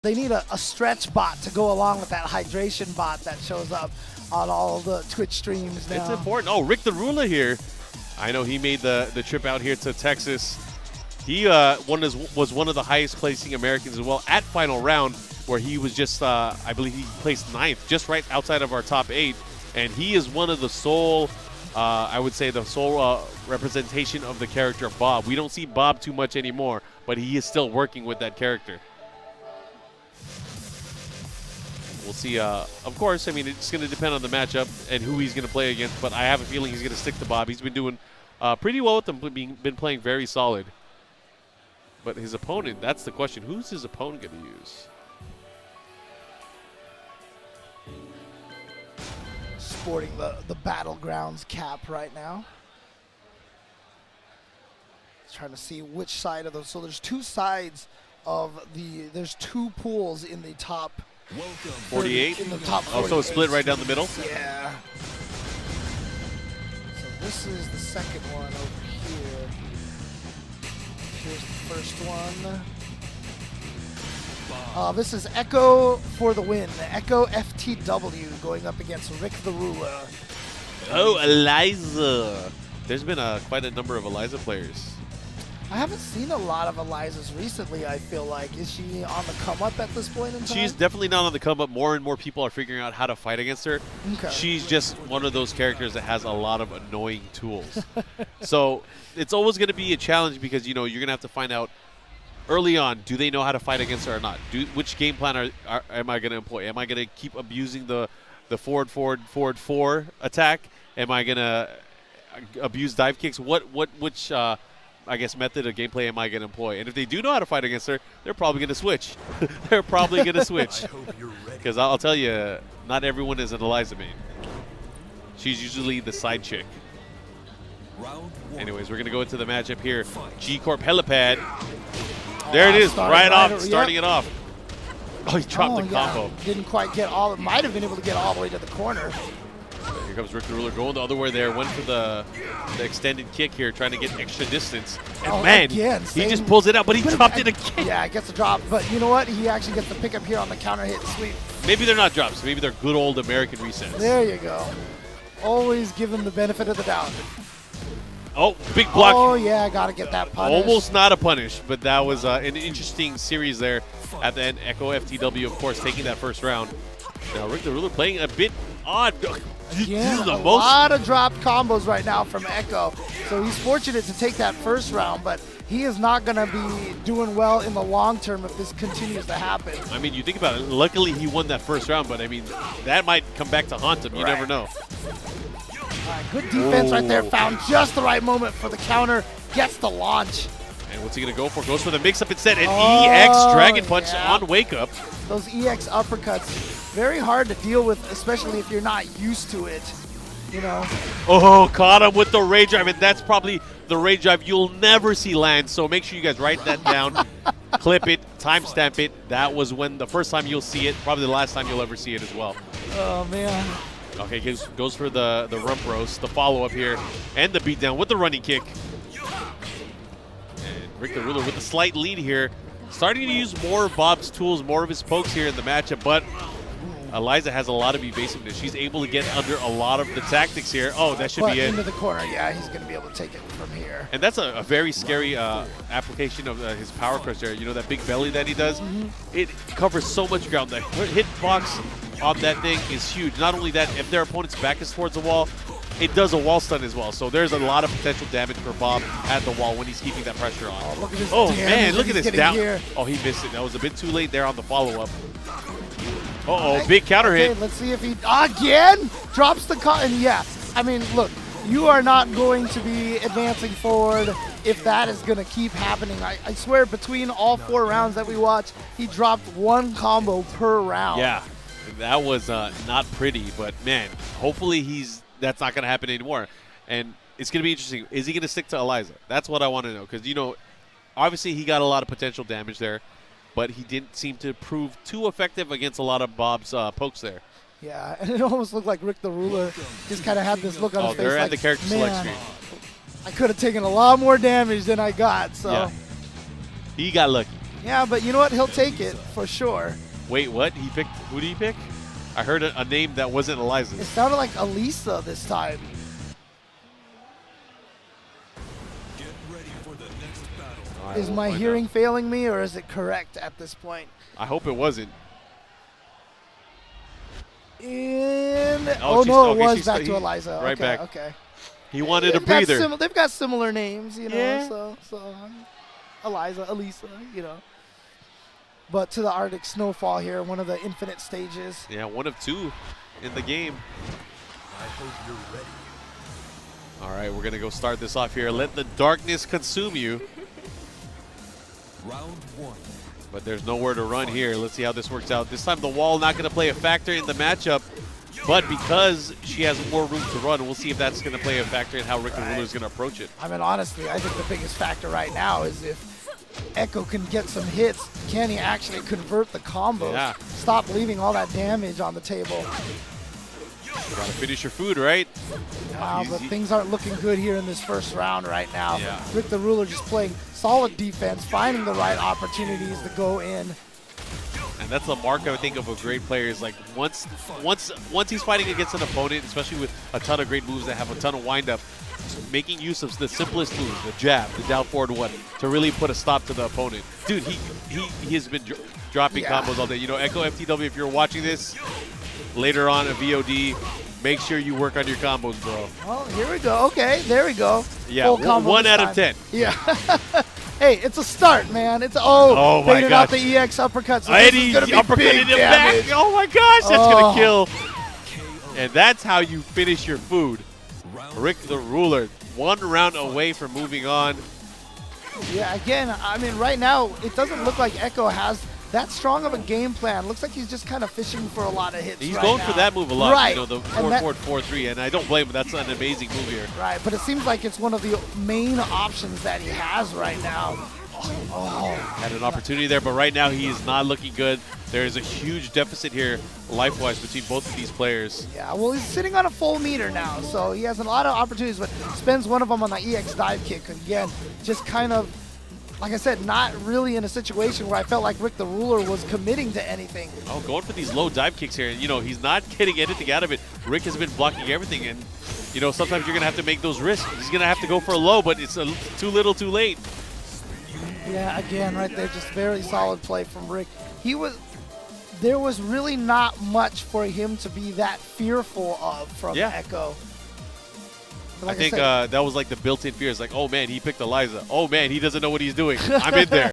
They need a stretch bot to go along with that hydration bot that shows up on all the Twitch streams now. It's important. Oh, Rick the Ruler here. I know he made the trip out here to Texas. He was one of the highest placing Americans as well at final round, where he was just, I believe he placed 9th, just right outside of our top 8. And he is one of the sole, I would say the sole representation of the character Bob. We don't see Bob too much anymore, but he is still working with that character. We'll see. Of course, I mean, it's going to depend on the matchup and who he's going to play against, but I have a feeling he's going to stick to Bob. He's been doing pretty well with them, been playing very solid. But his opponent, that's the question. Who's his opponent going to use? Sporting the Battlegrounds cap right now. Trying to see which side of those. So there's two sides of there's two pools in the top 48? In the top 48. Oh, so it's split right down the middle? Yeah. So this is the second one over here. Here's the first one. This is Echo for the win. EckoFTW going up against Rick the Ruler. Oh, Eliza. There's been quite a number of Eliza players. I haven't seen a lot of Elizas recently, I feel like. Is she on the come-up at this point in time? She's definitely not on the come-up. More and more people are figuring out how to fight against her. Okay. She's just one of those characters that has a lot of annoying tools. So it's always going to be a challenge because, you know, you're going to have to find out early on, do they know how to fight against her or not? Which game plan am I going to employ? Am I going to keep abusing the forward, 4 attack? Am I going to abuse dive kicks? Which I guess method of gameplay am I going to employ? And if they do know how to fight against her, they're probably going to switch. They're probably going to switch. Because I'll tell you, not everyone is an Eliza main. She's usually the side chick. Anyways, we're going to go into the matchup here. G-Corp Helipad. There it is, right off, starting it off. Oh, he dropped the combo. Didn't quite get all, might have been able to get all the way to the corner. Here comes Rick the Ruler going the other way there. Went for the extended kick here, trying to get extra distance. And man, again, he just pulls it out, but he dropped it again. Yeah, gets a drop. But you know what? He actually gets the pickup here on the counter hit sweep. Maybe they're not drops. Maybe they're good old American resets. There you go. Always give him the benefit of the doubt. Oh, big block. Oh, yeah, got to get that punish. Almost not a punish, but that was an interesting series there at the end. EckoFTW, of course, taking that first round. Now, Rick the Ruler playing a bit odd. Yeah, a lot of dropped combos right now from Echo. So he's fortunate to take that first round, but he is not going to be doing well in the long term if this continues to happen. I mean, you think about it. Luckily, he won that first round, but I mean, that might come back to haunt him. You never know. Good defense right there. Found just the right moment for the counter. Gets the launch. And what's he going to go for? Goes for the mix-up instead. An EX Dragon Punch on Wake Up. Those EX uppercuts, very hard to deal with, especially if you're not used to it, you know. Oh, caught him with the Rage Drive, and that's probably the Rage Drive you'll never see land. So make sure you guys write that down, clip it, timestamp it. That was when the first time you'll see it, probably the last time you'll ever see it as well. Oh, man. Okay, goes for the rump roast, the follow-up here, and the beatdown with the running kick. And Rick the Ruler with a slight lead here. Starting to use more of Bob's tools, more of his pokes here in the matchup, but Eliza has a lot of evasiveness. She's able to get under a lot of the tactics here. Oh, that should be it. Into the corner, yeah, he's going to be able to take it from here. And that's a very scary application of his power crush there. You know, that big belly that he does? It covers so much ground. The hitbox on that thing is huge. Not only that, if their opponent's back is towards the wall, it does a wall stun as well. So there's a lot of potential damage for Bob at the wall when he's keeping that pressure on. Oh, man, look at this down. Here. Oh, he missed it. That was a bit too late there on the follow-up. Uh-oh, big counter hit. Let's see if he, again, drops the and yeah. I mean, look, you are not going to be advancing forward if that is going to keep happening. I swear, between all 4 rounds that we watched, he dropped 1 combo per round. Yeah, that was not pretty, but man, hopefully that's not going to happen anymore. And it's going to be interesting. Is he going to stick to Eliza? That's what I want to know, because, you know, obviously he got a lot of potential damage there, but he didn't seem to prove too effective against a lot of Bob's pokes there. Yeah, and it almost looked like Rick the Ruler just kind of had this look on his face. They're like, at the character select screen. I could have taken a lot more damage than I got, so. Yeah. He got lucky. Yeah, but you know what? He'll take it for sure. Wait, what? He picked? Who did he pick? I heard a name that wasn't It Eliza's. sounded like Elisa this time. Get ready for the next battle. All right, Is we'll my find hearing out. failing me, or is it correct at this point? I hope it wasn't. And Oh, oh she's- no, it okay, was she's back still- to he- Eliza. right Okay, back. okay. He wanted a They've got breather. they've got similar names, you know. Yeah. So Eliza, Elisa, you know. But to the Arctic Snowfall here, one of the infinite stages. Yeah, 1 of 2 in the game. I hope you're ready. All right, we're gonna go start this off here. Let the darkness consume you. Round 1. But there's nowhere to run here. Let's see how this works out. This time the wall not going to play a factor in the matchup, but because she has more room to run, we'll see if that's going to play a factor in how Rick the Ruler is going to approach it. I mean, honestly, I think the biggest factor right now is if Echo can get some hits, can he actually convert the combos? Yeah. Stop leaving all that damage on the table. Got to finish your food, right? Wow, but things aren't looking good here in this first round right now. Yeah. Rick the Ruler just playing solid defense, finding the right opportunities to go in. And that's the mark, I think, of a great player is like once he's fighting against an opponent, especially with a ton of great moves that have a ton of windup, making use of the simplest moves, the jab, the down forward one, to really put a stop to the opponent. Dude, he has been dropping Yeah. combos all day. You know, EckoFTW, if you're watching this later on a VOD, make sure you work on your combos, bro. Well, here we go. Okay, there we go. Yeah, Full combo 1 this out of time. 10. Yeah. Hey, it's a start, man. It's Oh my baited out gosh. the EX uppercut. So this is Eddie gonna be uppercutted big him back. damage. Oh my gosh, that's Oh. gonna kill. And that's how you finish your food. Rick the Ruler, 1 round away from moving on. Yeah, again, I mean, right now, it doesn't look like Echo has that strong of a game plan. Looks like he's just kind of fishing for a lot of hits. He's right going now. for that move a lot. Right. You know, the And 4-4, 4-3, and I don't blame him. That's an amazing move here. Right, but it seems like it's one of the main options that he has right now. Oh, Had an opportunity there, but right now he is not looking good. There is a huge deficit here, life-wise, between both of these players. yeah, well, he's sitting on a full meter now, so he has a lot of opportunities, but spends one of them on the EX dive kick. Again, just kind of, like I said, not really in a situation where I felt like Rick the Ruler was committing to anything. Oh, going for these low dive kicks here. You know, he's not getting anything out of it. Rick has been blocking everything, and, you know, sometimes you're going to have to make those risks. He's going to have to go for a low, but it's too little too late. Yeah, again, right there, just very solid play from Rick. There was really not much for him to be that fearful of from Yeah. Echo. But I like think said, that was like the built-in fear. It's like, oh, man, he picked Eliza. Oh, man, he doesn't know what he's doing. I'm in there.